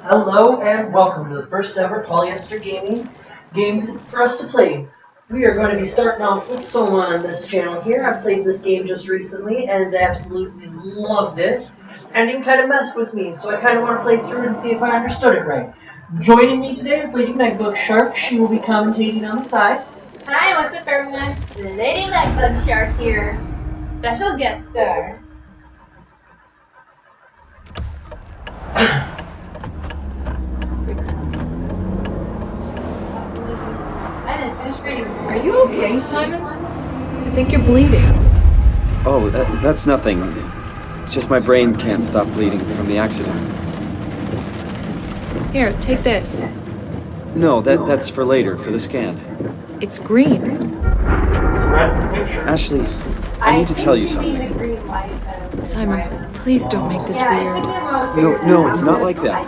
Hello and welcome to the first ever Paulyester gaming game for us to play. We are going to be starting out with Soma on this channel here. I played this game just recently and absolutely loved it. And it kind of messed with me, so I kind of want to play through and see if I understood it right. Joining me today is Lady Megbook Shark. She will be commentating on the side. Hi, what's up everyone? Lady Megbook Shark here. Special guest star. I didn't finish reading. Are you okay, Simon? I think you're bleeding. Oh, that's nothing. It's just my brain can't stop bleeding from the accident. Here, take this. No, that's for later, for the scan. It's green. Ashley, I need to tell you something. Simon, please don't make this weird. No, it's not like that.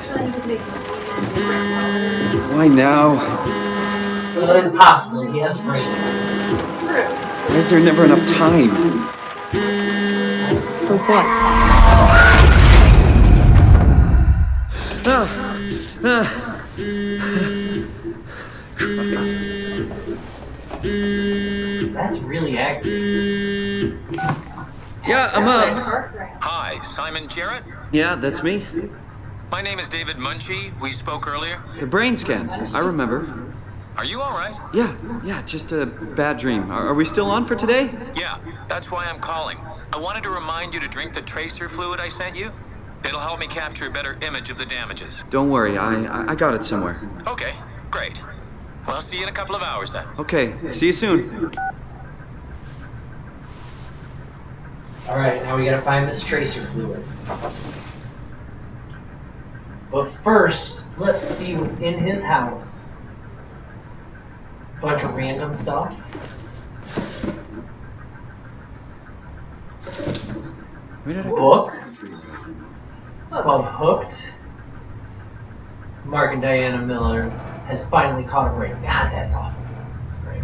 Why now? Well, it is possible. He has a brain. Why is there never enough time? For what? Christ. That's really accurate. Yeah, I'm up. Hi, Simon Jarrett? Yeah, that's me. My name is David Munchie. We spoke earlier. The brain scan. I remember. Are you all right? Yeah, just a bad dream. Are we still on for today? Yeah, that's why I'm calling. I wanted to remind you to drink the tracer fluid I sent you. It'll help me capture a better image of the damages. Don't worry, I got it somewhere. Okay, great. Well, I'll see you in a couple of hours then. Okay, see you soon. Alright, now we gotta find this tracer fluid. But first, let's see what's in his house. Bunch of random stuff. Where did I Book. It's called Hooked. Mark and Diana Miller has finally caught a break. God, that's awful. Right.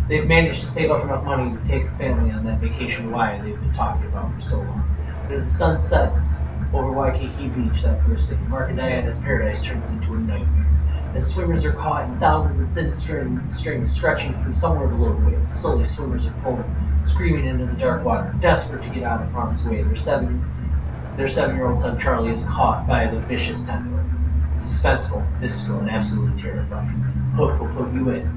They've managed to save up enough money to take the family on that vacation to Hawaii they've been talking about for so long. But as the sun sets over Waikiki Beach that first day, Mark and Diana's paradise turns into a nightmare. As swimmers are caught in thousands of thin strings stretching through somewhere below the waves, slowly swimmers are pulled, screaming into the dark water, desperate to get out of harm's way. Their seven-year-old son Charlie is caught by the vicious tentacles. Suspenseful, mystical, and absolutely terrifying. Hook will put you in.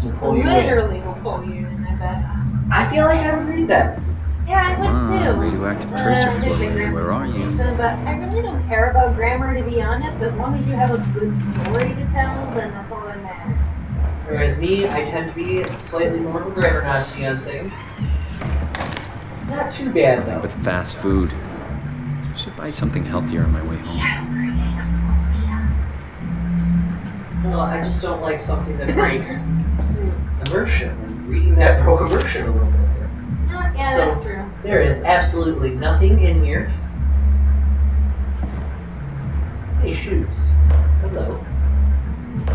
Will pull you Literally in. will pull you in, I bet. I feel like I would read that. Yeah, I would too. radioactive tracer fluid. Where are you? But I really don't care about grammar, to be honest. As long as you have a good story to tell, then that's all that matters. Whereas me, I tend to be slightly more of a grammar Nazi on things. Not too bad though. But fast food. Should buy something healthier on my way home. Yes, Well, I just don't like something that breaks immersion. And reading that broke immersion a little bit. Yeah, So, that's true. There is absolutely nothing in here. Hey, shoes. Hello. If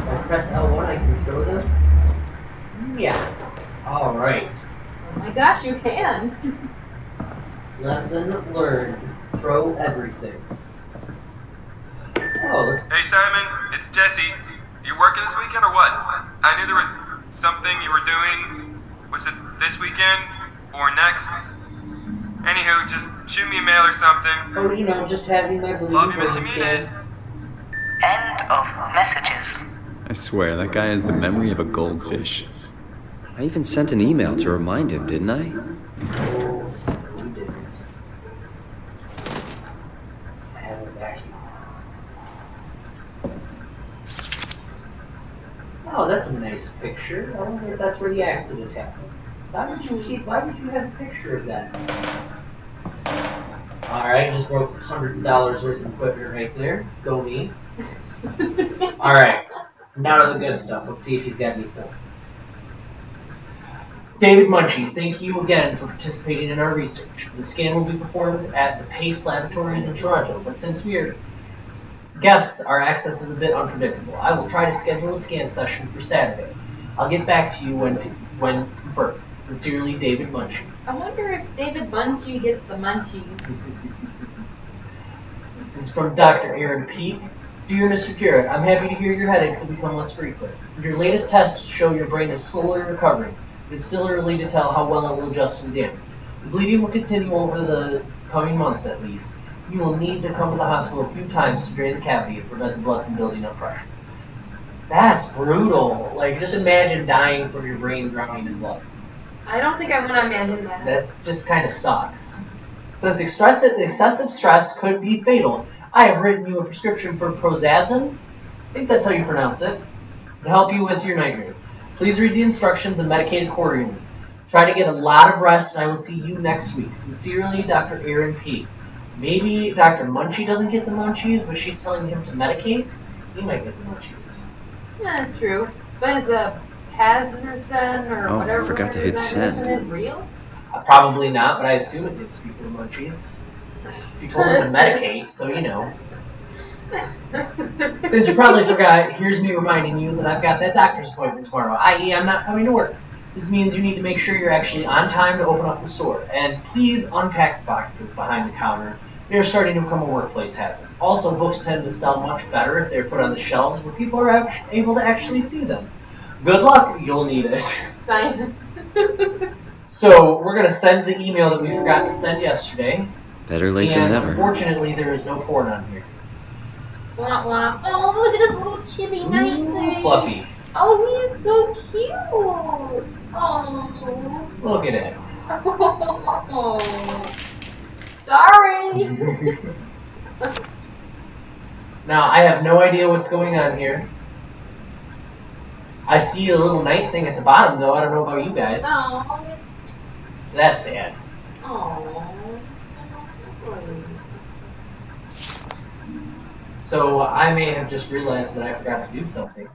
I press L1, I can throw them? Yeah. Alright. Oh my gosh, you can. Lesson learned. Throw everything. Oh, let's... Hey Simon, it's Jesse. You working this weekend or what? I knew there was something you were doing. Was it this weekend or next? Anywho, just shoot me a mail or something. Oh, you know, just having my blue Love you, miss you, mean it. End of messages. I swear, that guy has the memory of a goldfish. I even sent an email to remind him, didn't I? Oh, we didn't. I have it back here. Oh, that's a nice picture. I wonder if that's where the accident happened. Why would you have a picture of that? Alright, just broke hundreds of dollars worth of equipment right there. Go me. Alright, now to the good stuff. Let's see if he's got any point. David Munchie, thank you again for participating in our research. The scan will be performed at the Pace Laboratories in Toronto, but since we are guests, our access is a bit unpredictable. I will try to schedule a scan session for Saturday. I'll get back to you when confirmed. Sincerely, David Munchie. I wonder if David Munchie gets the munchies. This is from Dr. Aaron Peake. Dear Mr. Jarrett, I'm happy to hear your headaches have become less frequent. Your latest tests show your brain is slowly recovering. It's still early to tell how well it will adjust to damage. The bleeding will continue over the coming months at least. You will need to come to the hospital a few times to drain the cavity and prevent the blood from building up pressure. That's brutal. Like, just imagine dying from your brain drowning in blood. I don't think I want to imagine that. That's just kind of sucks. Since excessive stress could be fatal, I have written you a prescription for Prozazin, I think that's how you pronounce it, to help you with your nightmares. Please read the instructions and medicate accordingly. Try to get a lot of rest, and I will see you next week. Sincerely, Dr. Aaron P. Maybe Dr. Munchie doesn't get the munchies, but she's telling him to medicate? He might get the munchies. Yeah, that's true. But is a Pazersen or Oh, I whatever forgot to hit that send. medicine is real? Probably not, but I assume it gives people munchies. If you told him to medicate, so you know. Since you probably forgot, here's me reminding you that I've got that doctor's appointment tomorrow, i.e. I'm not coming to work. This means you need to make sure you're actually on time to open up the store. And please unpack the boxes behind the counter. They're starting to become a workplace hazard. Also, books tend to sell much better if they're put on the shelves where people are able to actually see them. Good luck, you'll need it. Simon. So, we're going to send the email that we forgot to send yesterday. Better late and than never. Unfortunately, there is no porn on here. Wah, wah. Oh, look at this little chibi night thing. Fluffy. Oh, he's so cute. Oh. Look at it. Sorry. Now, I have no idea what's going on here. I see a little night thing at the bottom, though. I don't know about you guys. Oh. That's sad. Oh. So, I may have just realized that I forgot to do something.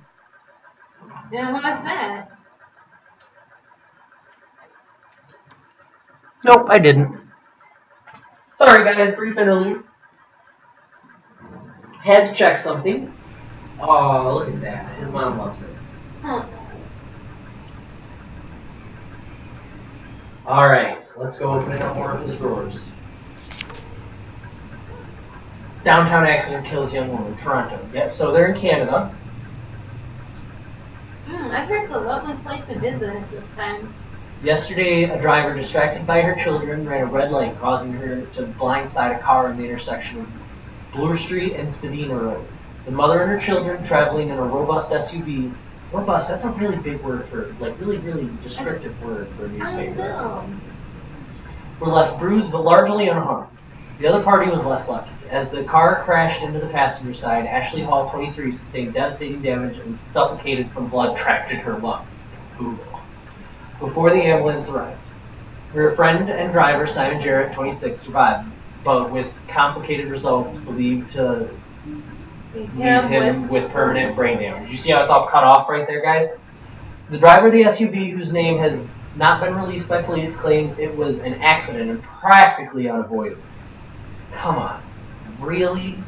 And what's that? Nope, I didn't. Sorry, guys. Brief interlude. Had to check something. Oh, look at that. His mom loves it. Oh. Alright, let's go open up more of his drawers. Downtown accident kills young woman, Toronto. Yeah, so they're in Canada. I've heard it's a lovely place to visit at this time. Yesterday, a driver distracted by her children ran a red light, causing her to blindside a car in the intersection of Bloor Street and Spadina Road. The mother and her children, traveling in a robust SUV. Robust, that's a really big word for, like, really, really descriptive word for a I newspaper. know. Were left bruised but largely unharmed. The other party was less lucky. As the car crashed into the passenger side, Ashley Hall, 23, sustained devastating damage and suffocated from blood trapped in her lungs. Ooh. Before the ambulance arrived. Her friend and driver, Simon Jarrett, 26, survived, but with complicated results believed to leave him with permanent brain damage. You see how it's all cut off right there, guys? The driver of the SUV, whose name has not been released by police, claims it was an accident and practically unavoidable. Come on. Really?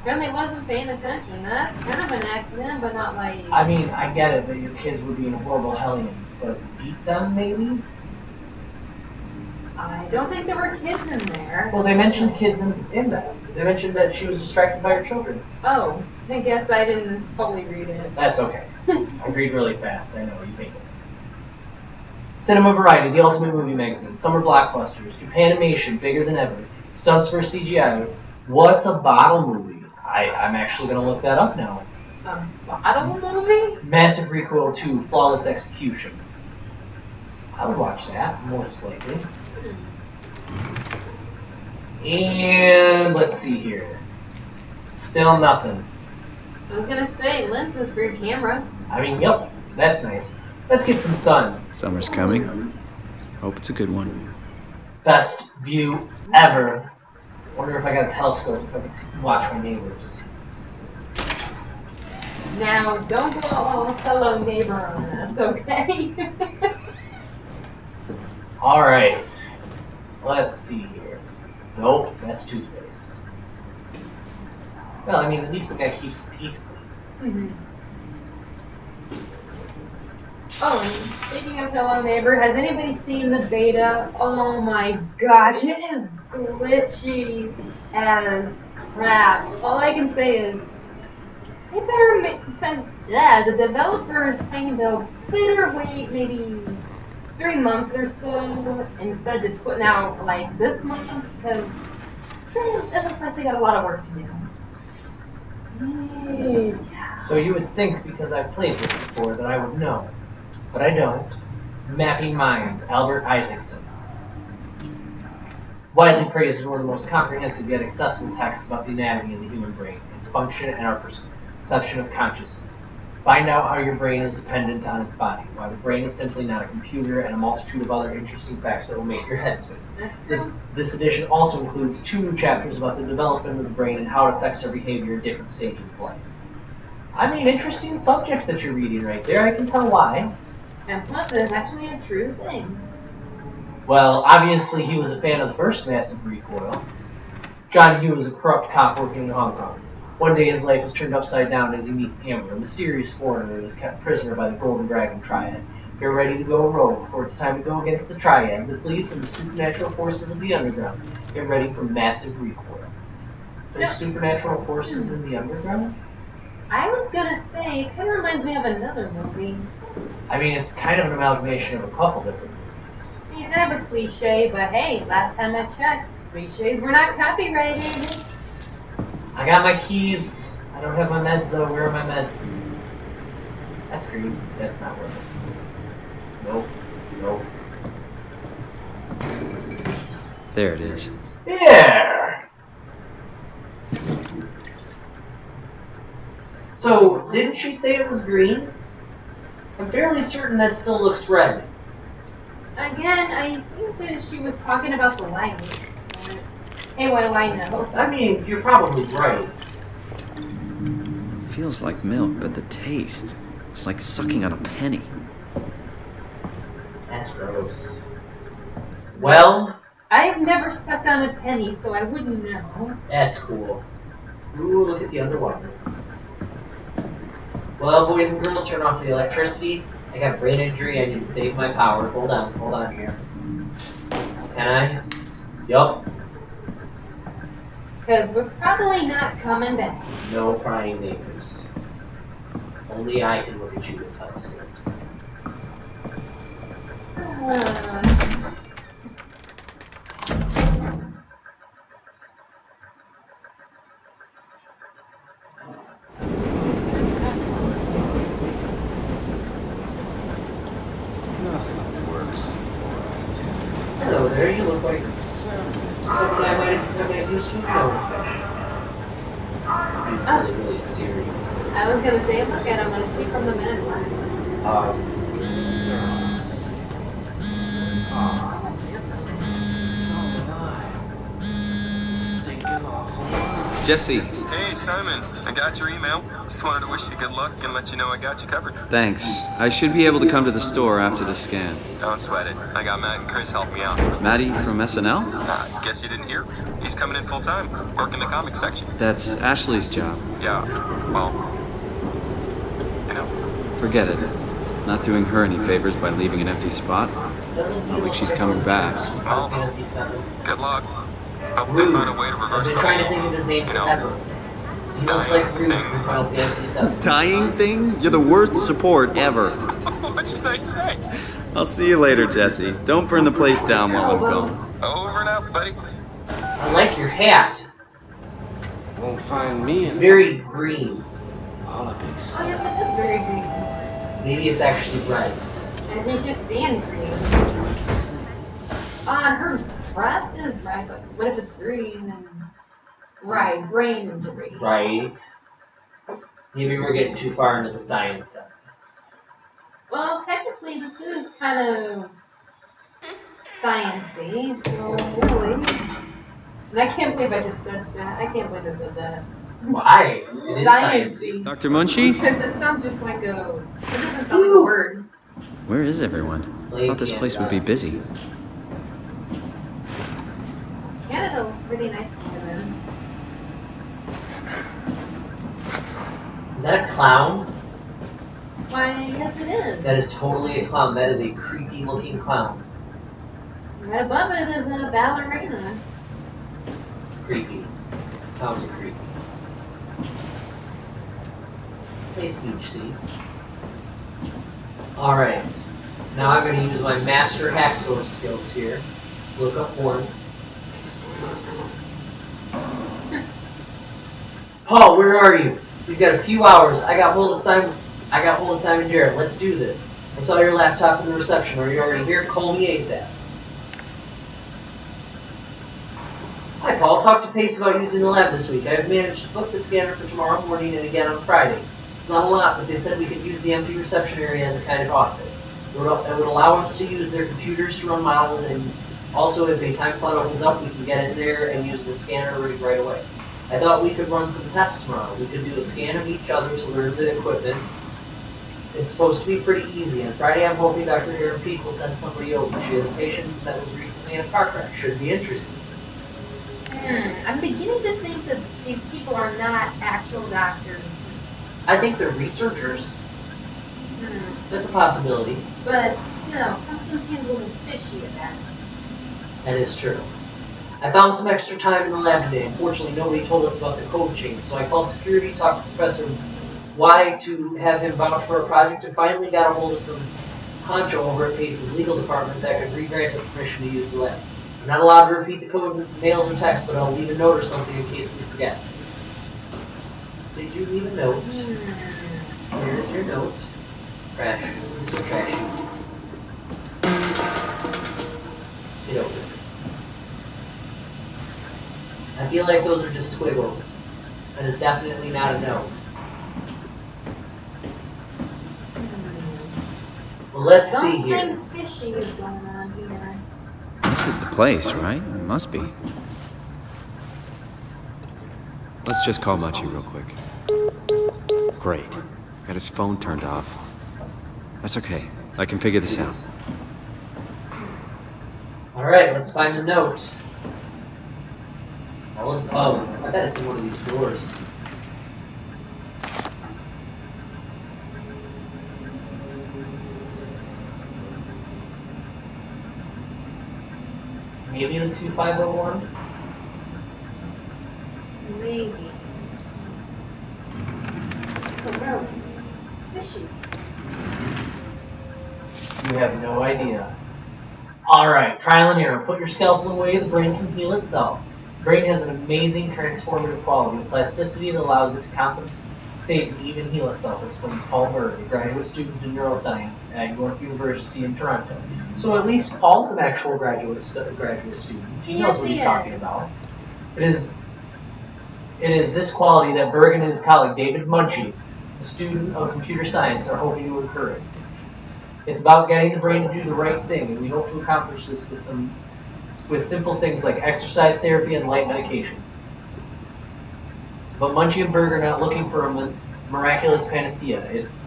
Really wasn't paying attention. That's kind of an accident, but not like... I mean, I get it that your kids were being horrible hellions, but beat them, maybe? I don't think there were kids in there. Well, they mentioned kids in that. They mentioned that she was distracted by her children. Oh, I guess I didn't fully read it. That's okay. I read really fast. I know, you hate it. Cinema Variety, the ultimate movie magazine. Summer blockbusters. Japanimation, bigger than ever. Stunts for CGI. What's a bottle movie? I'm actually going to look that up now. A bottle movie? Massive Recoil 2, Flawless Execution. I would watch that, most likely. And let's see here. Still nothing. I was gonna say, lenses for your camera. I mean, yep, that's nice. Let's get some sun. Summer's coming. Hope it's a good one. Best view ever. Wonder if I got a telescope, if I could watch my neighbors. Now, don't go all hello neighbor on us, okay? Alright. Let's see here. Nope, that's toothpaste. Well, I mean, at least the guy keeps his teeth clean. Mm-hmm. Oh, and speaking of hello neighbor, has anybody seen the beta? Oh my gosh, it is glitchy as crap. All I can say is, they better the developers kind of better wait maybe 3 months or so instead of just putting out like this month, because it looks like they got a lot of work to do. Yeah. So you would think because I've played this before that I would know. But I don't. Mapping Minds, Albert Isaacson. Widely praised as one of the most comprehensive yet accessible texts about the anatomy of the human brain, its function, and our perception of consciousness. Find out how your brain is dependent on its body, why the brain is simply not a computer, and a multitude of other interesting facts that will make your head spin. This edition also includes 2 new chapters about the development of the brain and how it affects our behavior at different stages of life. I mean, interesting subject that you're reading right there. I can tell why. And plus, it is actually a true thing. Well, obviously he was a fan of the first Massive Recoil. John Hugh was a corrupt cop working in Hong Kong. One day his life is turned upside down as he meets Amber, a mysterious foreigner that is kept prisoner by the Golden Dragon Triad. Get ready to go rogue, for it's time to go against the Triad, the police, and the supernatural forces of the underground. Get ready for Massive Recoil. There's supernatural forces in the underground? I was gonna say, it kind of reminds me of another movie. I mean, it's kind of an amalgamation of a couple different movies. You have a cliche, but hey, last time I checked, cliches were not copyrighted. I got my keys. I don't have my meds though. Where are my meds? That's green. That's not working. Nope. Nope. There it is. Yeah! So, didn't she say it was green? I'm fairly certain that still looks red. Again, I think that she was talking about the light. Hey, what do I know? I mean, you're probably right. It feels like milk, but the taste, it's like sucking on a penny. That's gross. Well, I've never sucked on a penny, so I wouldn't know. that's cool. Ooh, look at the underwater. Well, boys and girls, turn off the electricity. I got a brain injury. I need to save my power. Hold on here. Can I? Yup. Because we're probably not coming back. No prying neighbors. Only I can look at you with telescopes. Nothing works. Hello there, you look like someone I might use to know. He's really serious. I was gonna say, look at him, let's see from the minute line. It's all alive. Stinking awful. Jesse, Hey, Simon. I got your email. Just wanted to wish you good luck and let you know I got you covered. thanks. I should be able to come to the store after the scan. Don't sweat it. I got Matt and Chris helping me out. Matty from SNL? Guess you didn't hear? He's coming in full time, working the comics section. That's Ashley's job. Yeah, well, you know. Forget it. Not doing her any favors by leaving an empty spot. Doesn't Not like she's coming back. Well, Fantasy 7. good luck. Hope they find a way to I've reverse been the trying to whole, think of his name you know, forever. He looks like Rude from Final Fantasy 7. Dying thing? You're the worst support ever. what should I say? I'll see you later, Jesse. Don't burn the place down while I'm gone. Over and out, buddy. I like your hat. Won't find me It's in very green. all a big Oh, sign. yes, it is very green. Maybe it's actually red. And he's just sand green. Her dress is red, but what if it's green? And... Right, brain injury. Right. Maybe we're getting too far into the science of this. Well, technically, this is kind of science-y, so really. And I can't believe I just said that. I can't believe I said that. Why? It is Science-y. sciencey. Dr. Munchie? Because it sounds just like a... It doesn't sound like a word. Where is everyone? I thought this place would be busy. Canada looks pretty nice together. Is that a clown? Why, yes it is. That is totally a clown. That is a creepy looking clown. Right above it is a ballerina. creepy. Towns are creepy. Nice beach, see? Alright. Now I'm going to use my master hacksaw skills here. Look up horn. Paul, where are you? We've got a few hours. I got hold of Simon Jarrett. Let's do this. I saw your laptop in the reception. Are you already here? Call me ASAP. Hi, Paul. Talk to Pace about using the lab this week. I've managed to book the scanner for tomorrow morning and again on Friday. It's not a lot, but they said we could use the empty reception area as a kind of office. It would allow us to use their computers to run models, and also if a time slot opens up, we can get in there and use the scanner rig right away. I thought we could run some tests tomorrow. We could do a scan of each other to learn the equipment. It's supposed to be pretty easy. On Friday, I'm hoping Dr. Aaron Peak will send somebody over. She has a patient that was recently in a car crash. Should be interesting. I'm beginning to think that these people are not actual doctors. I think they're researchers. That's a possibility. But still, something seems a little fishy about it. That is true. I found some extra time in the lab today. Unfortunately, nobody told us about the code change, so I called security, talked to Professor Y to have him vouch for a project, and finally got a hold of some honcho over at Pace's legal department that could re-grant us permission to use the lab. I'm not allowed to repeat the code in mails or text, but I'll leave a note or something in case we forget. Did you leave a note? Here's your note. Trash. This is so trashy. Get over it. I feel like those are just squiggles. And it's definitely not a note. Well, let's see here. Something fishy is going on here. This is the place, right? It must be. Let's just call Machi real quick. Great. Got his phone turned off. That's okay. I can figure this out. Alright, let's find the note. Oh, I bet it's in one of these drawers. Maybe the 2501? Maybe. Oh no, it's fishy. You have no idea. Alright, trial and error. Put your scalpel away, the brain can heal itself. The brain has an amazing transformative quality, a plasticity that allows it to compensate and even heal itself, explains Paul Berg, a graduate student in neuroscience at York University in Toronto. So at least Paul's an actual graduate student. He knows what he's talking about. It is this quality that Berg and his colleague David Munchie, a student of computer science, are hoping to encourage. It's about getting the brain to do the right thing, and we hope to accomplish this with simple things like exercise therapy and light medication. But Munchie and Berg are not looking for a miraculous panacea. It's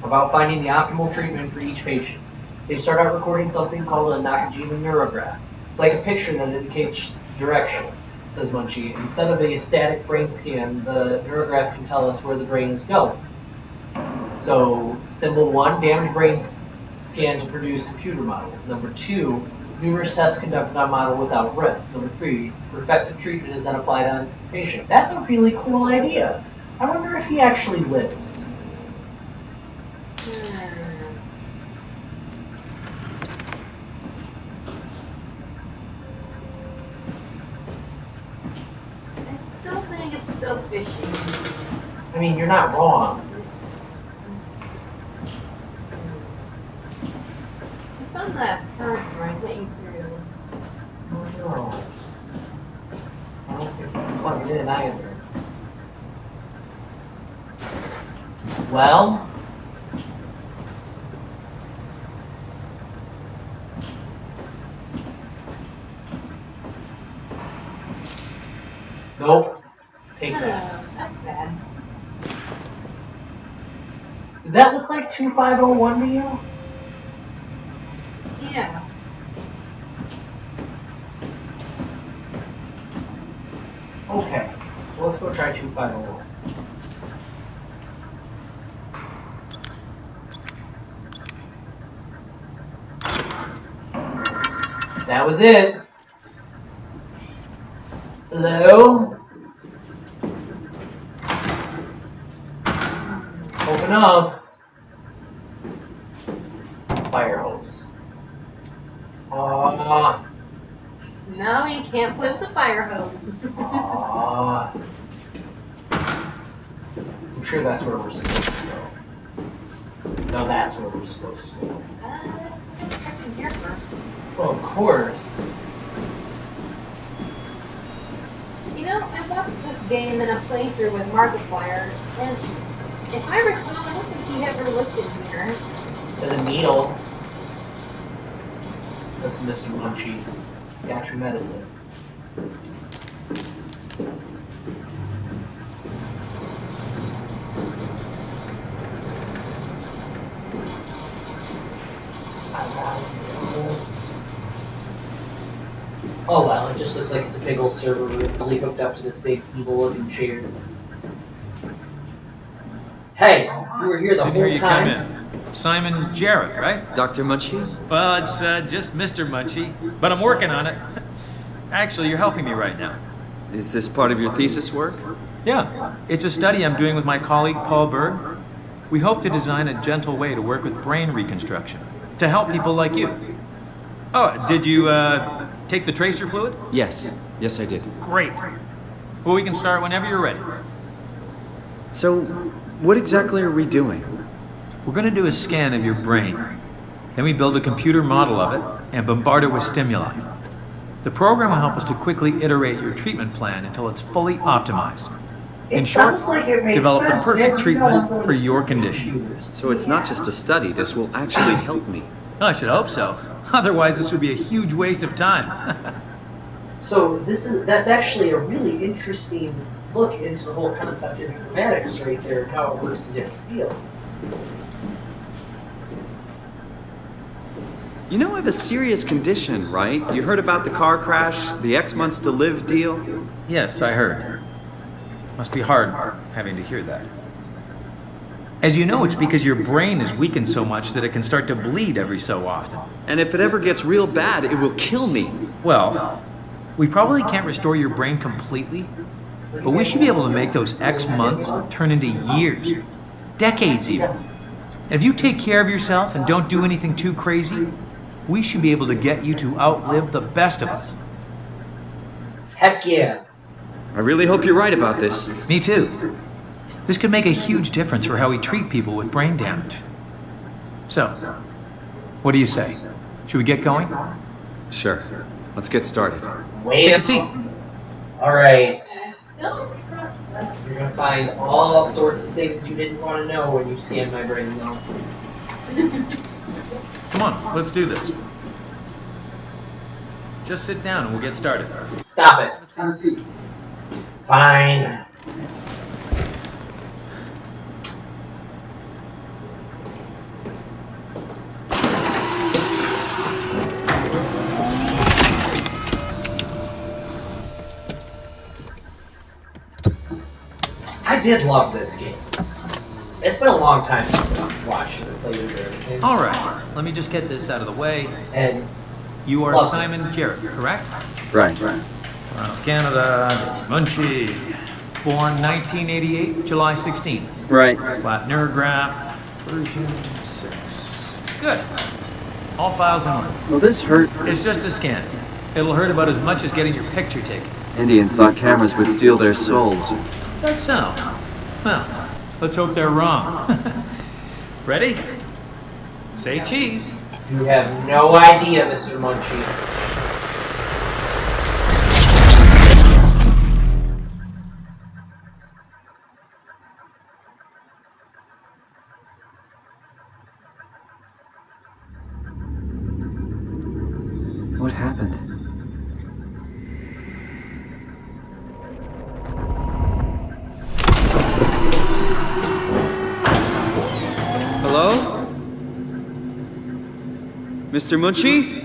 about finding the optimal treatment for each patient. They start out recording something called a Nakajima neurograph. It's like a picture that indicates direction, says Munchie. Instead of a static brain scan, the neurograph can tell us where the brain is going. So, symbol 1, damaged brain scan to produce computer model. Number 2, numerous tests conducted on model without risk. Number 3, perfected treatment is then applied on patient. That's a really cool idea. I wonder if he actually lives. I still think it's still fishy. I mean, you're not wrong. It's on that current right that you threw. No. I don't think you can plug it in either. Well, nope. Take that. That's sad. Did that look like 2501 to you? Yeah. Okay, so let's go try 2501. That was it. Hello? fire hose. Aww. No, you can't play with the fire hose. Aww. I'm sure that's where we're supposed to go. No, that's where we're supposed to go. Check in here first. Well, of course. You know, I watched this game in a playthrough with Markiplier, and if I recall, I don't think he ever looked in here. There's a needle. Listen, Mr. Munchie. Got your medicine. Oh well, it just looks like it's a big old server room, probably hooked up to this big evil-looking chair. Hey, you were here the Didn't hear whole you time. come in. Simon Jarrett, right? Dr. Munchie? Well, it's just Mr. Munchie, but I'm working on it. Actually, you're helping me right now. Is this part of your thesis work? Yeah, it's a study I'm doing with my colleague Paul Berg. We hope to design a gentle way to work with brain reconstruction to help people like you. Oh, did you take the tracer fluid? Yes. Yes, I did. Great. Well, we can start whenever you're ready. So, what exactly are we doing? We're going to do a scan of your brain. Then we build a computer model of it and bombard it with stimuli. The program will help us to quickly iterate your treatment plan until it's fully optimized. In short, develop the perfect treatment for your condition. So it's not just a study, this will actually help me. I should hope so. Otherwise, this would be a huge waste of time. So that's actually a really interesting look into the whole concept of informatics right there and how it works in different fields. You know I have a serious condition, right? You heard about the car crash, the X months to live deal? Yes, I heard. Must be hard having to hear that. As you know, it's because your brain is weakened so much that it can start to bleed every so often. And if it ever gets real bad, it will kill me. Well, we probably can't restore your brain completely, but we should be able to make those X months turn into years, decades even. And if you take care of yourself and don't do anything too crazy, we should be able to get you to outlive the best of us. Heck yeah. I really hope you're right about this. Me too. This could make a huge difference for how we treat people with brain damage. So, what do you say? Should we get going? Sure. Let's get started. Wait Take a seat. Alright. I still don't trust that. You're gonna find all sorts of things you didn't want to know when you scan my brain though. Come on, let's do this. Just sit down and we'll get started. Stop it. Fine. I did love this game. It's been a long time since I've watched it or played it or anything. All right, let me just get this out of the way. And You are Love Simon Jarrett, correct? Right. Toronto, Canada, Munchie. Born 1988, July 16. Right. Flat neurograph, version 6. Good. All files in order. Well, this hurt. It's just a scan. It'll hurt about as much as getting your picture taken. Indians thought cameras would steal their souls. That's so. Well, let's hope they're wrong. Ready? Say cheese. you have no idea, Mr. Munchie. What happened? Hello? Mr. Munchie?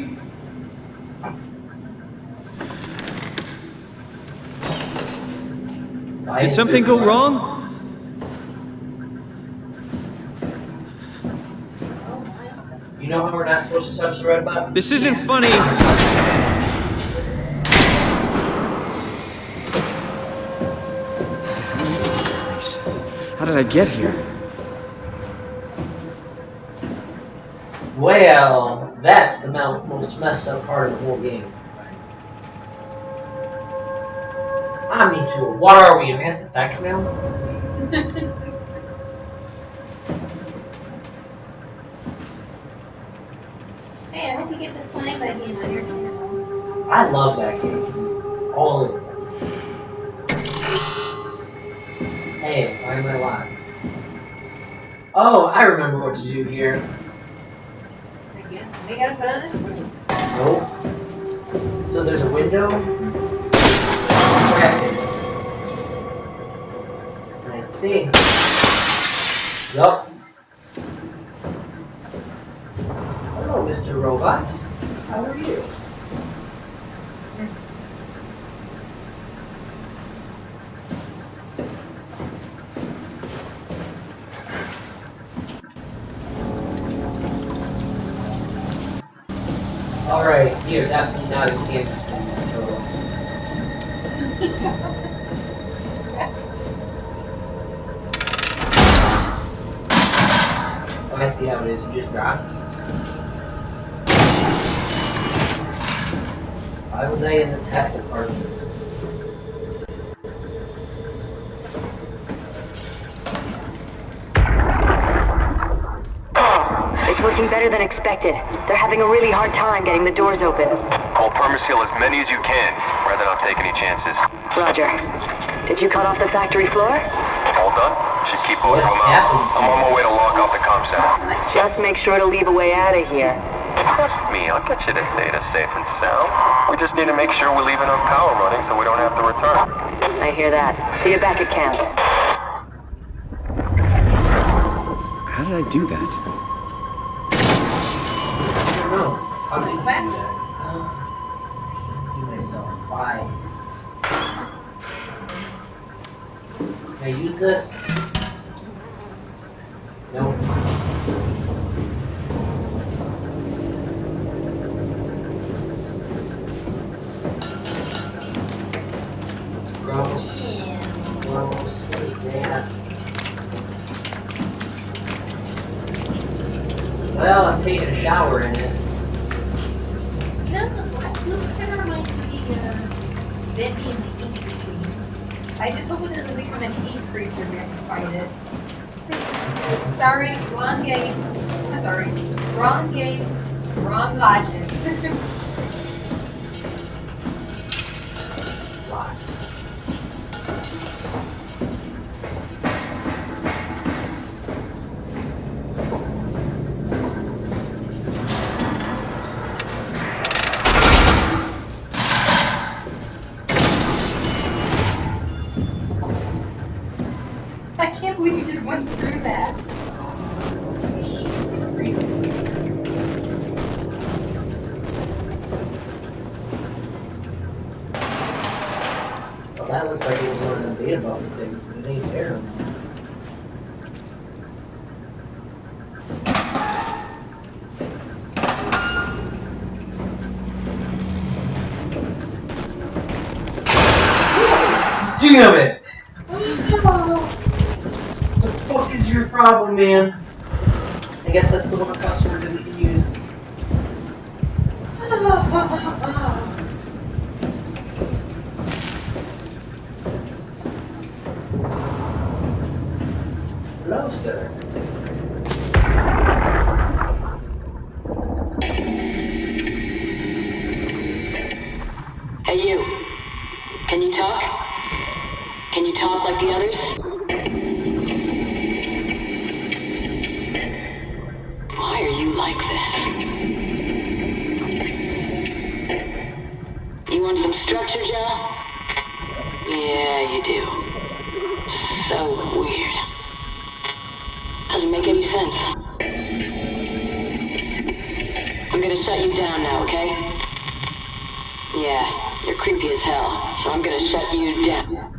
Did something go wrong? You know how we're not supposed to touch the red button? This isn't funny. What is this place? How did I get here? Well, that's the most messed up part of the whole game. I mean, to what are we, in Mass Effect now? Hey, I hope you get to play that game on your channel. I love that game. All of them. Hey, why am I locked? Oh, I remember what to do here. Again, we gotta put on this sleep. Nope. So there's a window. Crack it. And I think. Yup. Hello, Mr. Robot. How are you? Alright, you're definitely not in Kansas City. Oh, I see how it is. You just dropped. Why was I in the tech department? It's working better than expected. They're having a really hard time getting the doors open. I'll permaseal as many as you can, rather not take any chances. Roger. Did you cut off the factory floor? All done? Should keep most of them out. I'm on my way to lock off the comm center. Just make sure to leave a way out of here. Trust me, I'll get you the data safe and sound. We just need to make sure we're leaving our power running so we don't have to return. I hear that. See you back at camp. How did I do that? I don't know. How did you do that? I can't see myself. Why? Can I use this? Nope. Gross. Gross. What is that? Well, I'm taking a shower in it. You know, the black blue kind of reminds me of Bendy and the Ink Machine. I just hope it doesn't become an ink creature next fight it. Sorry, wrong game. Sorry, wrong game, wrong logic. Locked. I can't believe you just went through that. Well, that looks like it was one of them beta button things, but it ain't there. Damn it! What the fuck is your problem, man? I guess that's the one customer that we can use. Hello, sir. Hey, you. Can you talk? Can you talk like the others? Why are you like this? You want some structure, Joe? Yeah, you do. So weird. Doesn't make any sense. I'm gonna shut you down now, okay? Yeah, you're creepy as hell, so I'm gonna shut you down.